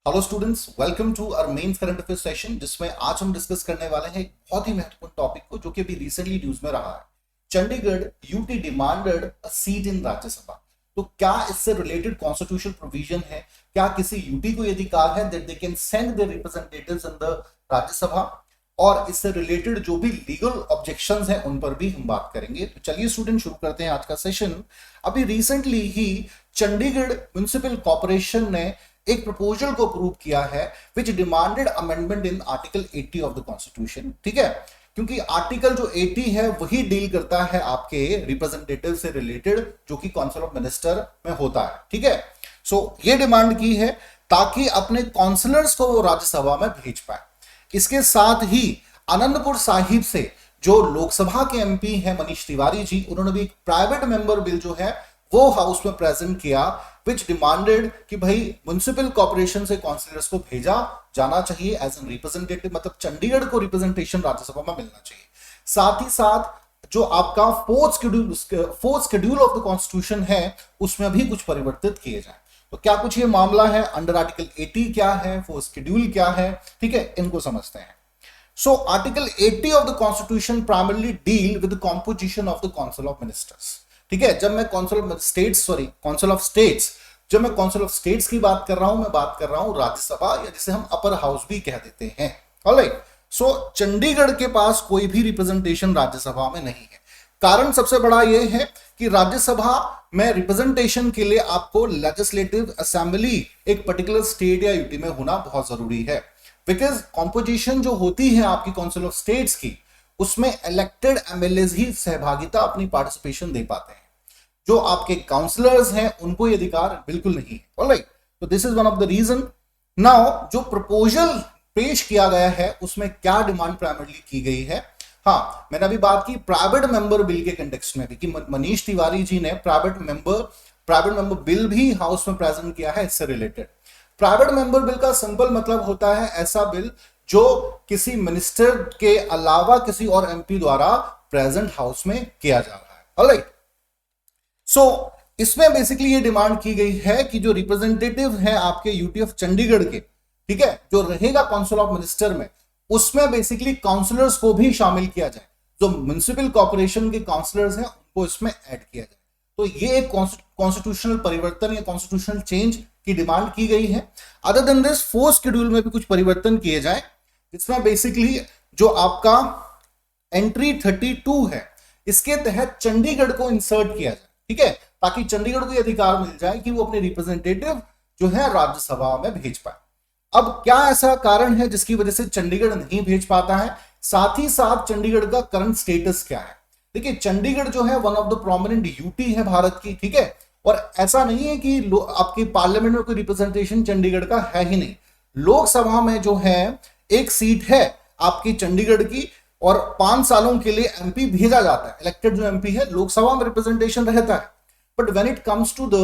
Hello students, welcome to our mains current affair session, जिसमें आज हम डिस्कस करने वाले हैं एक बहुत ही महत्वपूर्ण टॉपिक को, जो कि अभी रिसेंटली न्यूज में रहा है। Chandigarh UT demanded a seat in Rajya Sabha. तो क्या इससे रिलेटेड कॉन्स्टिट्यूशनल प्रोविजन है? क्या किसी यूटी को ये अधिकार है that they can send their representatives in the Rajya Sabha? और इससे रिलेटेड जो भी लीगल ऑब्जेक्शंस हैं उन पर भी हम बात करेंगे। तो चलिए स्टूडेंट, शुरू करते हैं आज का सेशन। अभी रिसेंटली ही चंडीगढ़ म्युनिसिपल कॉर्पोरेशन ने एक प्रपोजल को अप्रूव किया है which demanded amendment in article 80 of the constitution. ठीक है, क्योंकि आर्टिकल जो 80 है वही डील करता है आपके रिप्रेजेंटेटिव से रिलेटेड, जो कि काउंसिल ऑफ मिनिस्टर में होता है। ठीक है, सो ये डिमांड की है ताकि अपने काउंसलर्स को वो राज्यसभा में भेज पाए। इसके साथ ही आनंदपुर साहिब से जो लोकसभा के एमपी हैं मनीष तिवारी जी, उन्होंने भी एक प्राइवेट मेंबर बिल जो है वो हाउस में प्रेजेंट किया विच डिमांडेड कि भाई म्युनिसिपल कॉर्पोरेशन से काउंसिलर्स को भेजा जाना चाहिए एज एन रिप्रेजेंटेटिव, मतलब चंडीगढ़ को रिप्रेजेंटेशन राज्यसभा में मिलना चाहिए। साथ ही साथ जो आपका fourth schedule of the constitution है उसमें भी कुछ परिवर्तित किए जाए। तो क्या कुछ ये मामला है, अंडर आर्टिकल 80 क्या है, फोर्थ शेड्यूल क्या है, ठीक है, इनको समझते हैं। So article 80 of the constitution primarily deal with the composition of the council of ministers. ठीक है, जब मैं काउंसिल ऑफ स्टेट्स की बात कर रहा हूं, मैं बात कर रहा हूं राज्यसभा, या जिसे हम अपर हाउस भी कह देते हैं। ऑलराइट, सो चंडीगढ़ के पास कोई भी रिप्रेजेंटेशन राज्यसभा में नहीं है। कारण सबसे बड़ा यह है कि राज्यसभा में रिप्रेजेंटेशन के लिए आपको लेजिस्लेटिव असेंबली एक पर्टिकुलर स्टेट या यूटी में होना बहुत जरूरी है। बिकॉज कॉम्पोजिशन जो होती है आपकी काउंसिल ऑफ स्टेट्स की, उसमें इलेक्टेड एमएलए ही सहभागिता, अपनी पार्टिसिपेशन दे पाते हैं। जो आपके काउंसलर्स हैं उनको ये अधिकार बिल्कुल नहीं है। ऑलराइट, तो this is one of the reason. Now जो प्रपोजल पेश किया गया है उसमें क्या डिमांड प्राइमरली की गई है? हाँ, मैंने अभी बात की प्राइवेट मेंबर बिल के कंटेक्स्ट में भी कि मनीष तिवारी जी ने प्राइवेट मेंबर बिल भी हाउस में प्रेजेंट किया है इससे रिलेटेड। प्राइवेट मेंबर बिल का सिंपल मतलब होता है ऐसा बिल जो किसी मिनिस्टर के अलावा किसी और एमपी द्वारा प्रेजेंट हाउस में किया जा रहा है। ऑलराइट, सो इसमें बेसिकली ये डिमांड की गई है कि जो रिप्रेजेंटेटिव है आपके यूटी ऑफ चंडीगढ़ के, ठीक है, जो रहेगा काउंसिल ऑफ मिनिस्टर में, उसमें बेसिकली काउंसलर्स को भी शामिल किया जाए। जो म्युनिसिपल कॉर्पोरेशन के काउंसलर्स हैं उनको इसमें ऐड किया जाए। तो ये एक कॉन्स्टिट्यूशनल परिवर्तन या कॉन्स्टिट्यूशनल चेंज की डिमांड की गई है। Other than this fourth schedule में भी कुछ परिवर्तन किए जाए, इसमें बेसिकली जो आपका एंट्री 32 है, इसके तहत चंडीगढ़ को इंसर्ट किया जाए। ठीक है, ताकि चंडीगढ़ को यह अधिकार मिल जाए कि वो अपने रिप्रेजेंटेटिव जो है राज्यसभा में भेज पाए। अब क्या ऐसा कारण है जिसकी वजह से चंडीगढ़ नहीं भेज पाता है? साथ ही साथ चंडीगढ़ का करंट स्टेटस क्या है? देखिए, चंडीगढ़ जो है one of the prominent UT है भारत की। ठीक है, और ऐसा नहीं है कि आपकी पार्लियामेंट में कोई रिप्रेजेंटेशन चंडीगढ़ का है ही नहीं। लोकसभा में जो है एक सीट है आपकी चंडीगढ़ की, और 5 सालों के लिए एमपी भेजा जाता है। इलेक्टेड जो एमपी है लोकसभा में रिप्रेजेंटेशन रहता है, but when it comes to the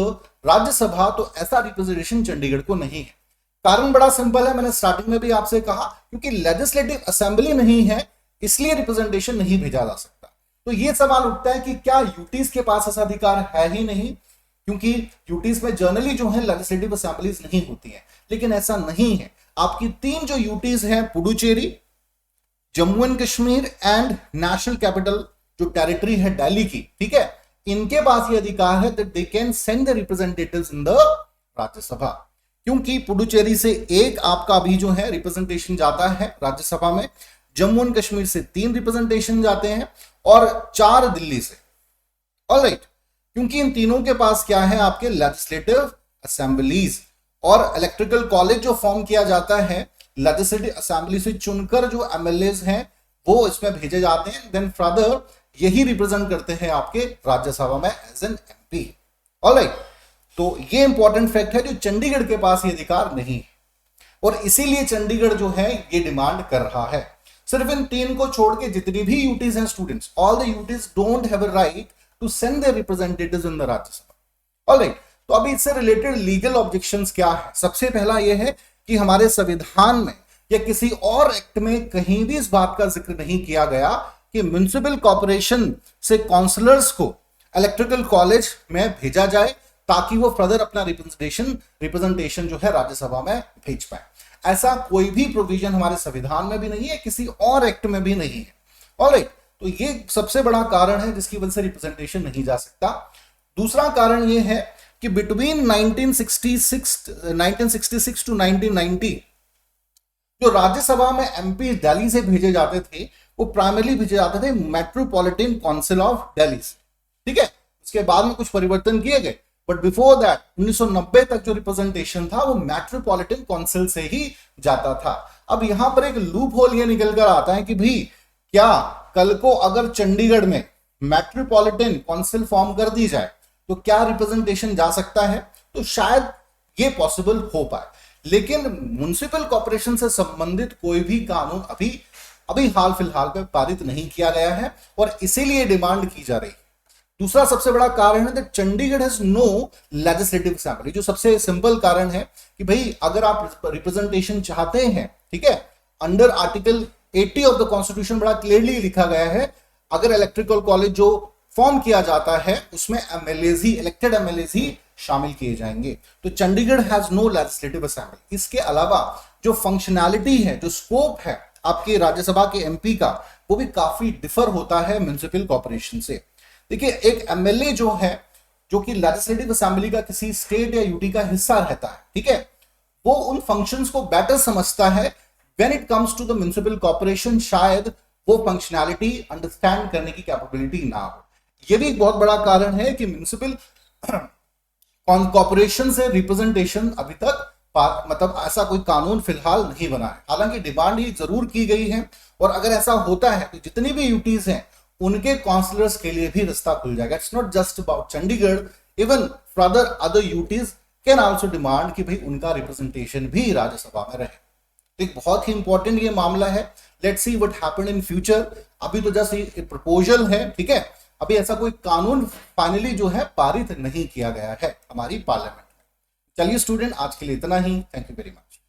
Rajya Sabha तो ऐसा रिप्रेजेंटेशन चंडीगढ़ को नहीं है। कारण बड़ा सिंपल है, मैंने स्टार्टिंग में भी आपसे कहा, क्योंकि लेजिस्लेटिव असेंबली नहीं है, इसलिए रिप्रेजेंटेशन नहीं भेजा जा सकता। तो ये सवाल उठता है कि क्या यूटीज के पास ऐसा अधिकार है ही नहीं, क्योंकि यूटीज में जनरली जो है लेजिस्लेटिव असेंबलीज नहीं होती है, लेकिन ऐसा नहीं है। आपकी 3 जो यूटीज हैं, Puducherry, Jammu and Kashmir and national capital जो टेरिटरी है दिल्ली की, ठीक है, इनके पास ये अधिकार है that they can send the representatives in the Rajya Sabha. क्योंकि पुडुचेरी से एक आपका अभी जो है रिप्रेजेंटेशन जाता है राज्यसभा में, जम्मू एंड कश्मीर से 3 रिप्रेजेंटेशन जाते हैं, और 4 दिल्ली से। ऑलराइट, क्योंकि इन तीनों के पास क्या है आपके लेजिस्लेटिव असेंबलीज, और इलेक्ट्रिकल कॉलेज जो फॉर्म किया जाता है लेजिस्लेटिव असेंबली से चुनकर जो एमएलए हैं वो इसमें भेजे जाते हैं, देन फर्दर यही रिप्रेजेंट करते हैं आपके राज्यसभा में एज एन एमपी। ऑलराइट, तो ये इंपॉर्टेंट फैक्ट है, जो चंडीगढ़ के पास ये अधिकार नहीं है, और इसीलिए चंडीगढ़ जो है ये डिमांड कर रहा है। सिर्फ इन 3 को छोड़ के जितनी भी यूटीज हैं students, all the UTs don't have a right to send their representatives in the Rajya Sabha. Alright, तो अभी इससे रिलेटेड लीगल ऑब्जेक्शंस क्या है? सबसे पहला ये है कि हमारे संविधान में या किसी और एक्ट में कहीं भी इस बात का जिक्र नहीं किया गया कि म्युनिसिपल कॉर्पोरेशन से काउंसलर्स को इलेक्ट्रिकल कॉलेज में भेजा जाए ताकि वो फर्दर अपना रिप्रेजेंटेशन जो है राज्यसभा में भेज पाए। ऐसा कोई भी प्रोविजन हमारे संविधान में भी नहीं है, किसी और एक्ट में भी नहीं है। ऑलराइट, तो ये सबसे बड़ा कारण है जिसकी वजह से रिप्रेजेंटेशन नहीं जा सकता। दूसरा कारण ये है कि बिटवीन 1966 टू 1990 जो राज्यसभा में एमपी दिल्ली से भेजे जाते थे वो प्राइमरली भेजे जाते थे मेट्रोपॉलिटन काउंसिल ऑफ दिल्ली से, ठीक है। उसके बाद में कुछ परिवर्तन किए गए, बट बिफोर दैट 1990 तक जो रिप्रेजेंटेशन था वो मेट्रोपॉलिटन काउंसिल से ही जाता था। अब यहां पर एक लूप होल ये निकल कर आता है कि भाई क्या कल को अगर चंडीगढ़ में मेट्रोपॉलिटन काउंसिल फॉर्म कर दी जाए तो क्या रिप्रेजेंटेशन जा सकता है? तो शायद ये पॉसिबल हो पाए, लेकिन म्युनिसिपल कॉर्पोरेशन से संबंधित कोई भी कानून अभी हाल फिलहाल में पारित नहीं किया गया है और इसीलिए डिमांड की जा रही है। दूसरा सबसे बड़ा कारण है that Chandigarh has no legislative assembly. जो सबसे सिंपल कारण है कि भाई अगर आप रिप्रेजेंटेशन चाहते हैं, ठीक है, under article 80 of the constitution बड़ा क्लियरली लिखा गया है, अगर इलेक्ट्रिकल कॉलेज जो फॉर्म किया जाता है उसमें एमएलएज ही, इलेक्टेड एमएलएज ही शामिल किए जाएंगे। तो Chandigarh has no legislative assembly. इसके अलावा जो फंक्शनैलिटी है, जो स्कोप है आपके राज्यसभा के एमपी का, वो भी काफी डिफर होता है म्युनिसिपल कॉर्पोरेशन से। देखिए, एक एमएलए जो है, जो कि लेजिस्लेटिव असेंबली का किसी स्टेट या यूटी का हिस्सा रहता है, ठीक है, वो उन फंक्शंस को बेटर समझता है। When it comes to the municipal corporation शायद वो फंक्शनैलिटी अंडरस्टैंड करने की कैपेबिलिटी ना हो। ये भी एक बहुत बड़ा कारण है कि म्युनिसिपल कॉर्पोरेशन से रिप्रेजेंटेशन अभी तक मतलब ऐसा कोई कानून फिलहाल नहीं बना है। हालांकि डिमांड ये जरूर की गई है और अगर ऐसा होता है तो जितनी भी यूटीज हैं उनके काउंसलर्स के लिए भी रास्ता खुल जाएगा। It's not just about Chandigarh, even further other UTs can also demand कि भाई उनका रिप्रेजेंटेशन भी राज्यसभा में रहे। एक बहुत ही इंपॉर्टेंट ये मामला है। Let's see what happen in future. अभी तो जस्ट ये प्रपोजल है, ठीक है, अभी ऐसा कोई कानून फाइनली जो है पारित नहीं किया गया है हमारी पार्लियामेंट में। चलिए स्टूडेंट, आज के लिए इतना ही। Thank you very much.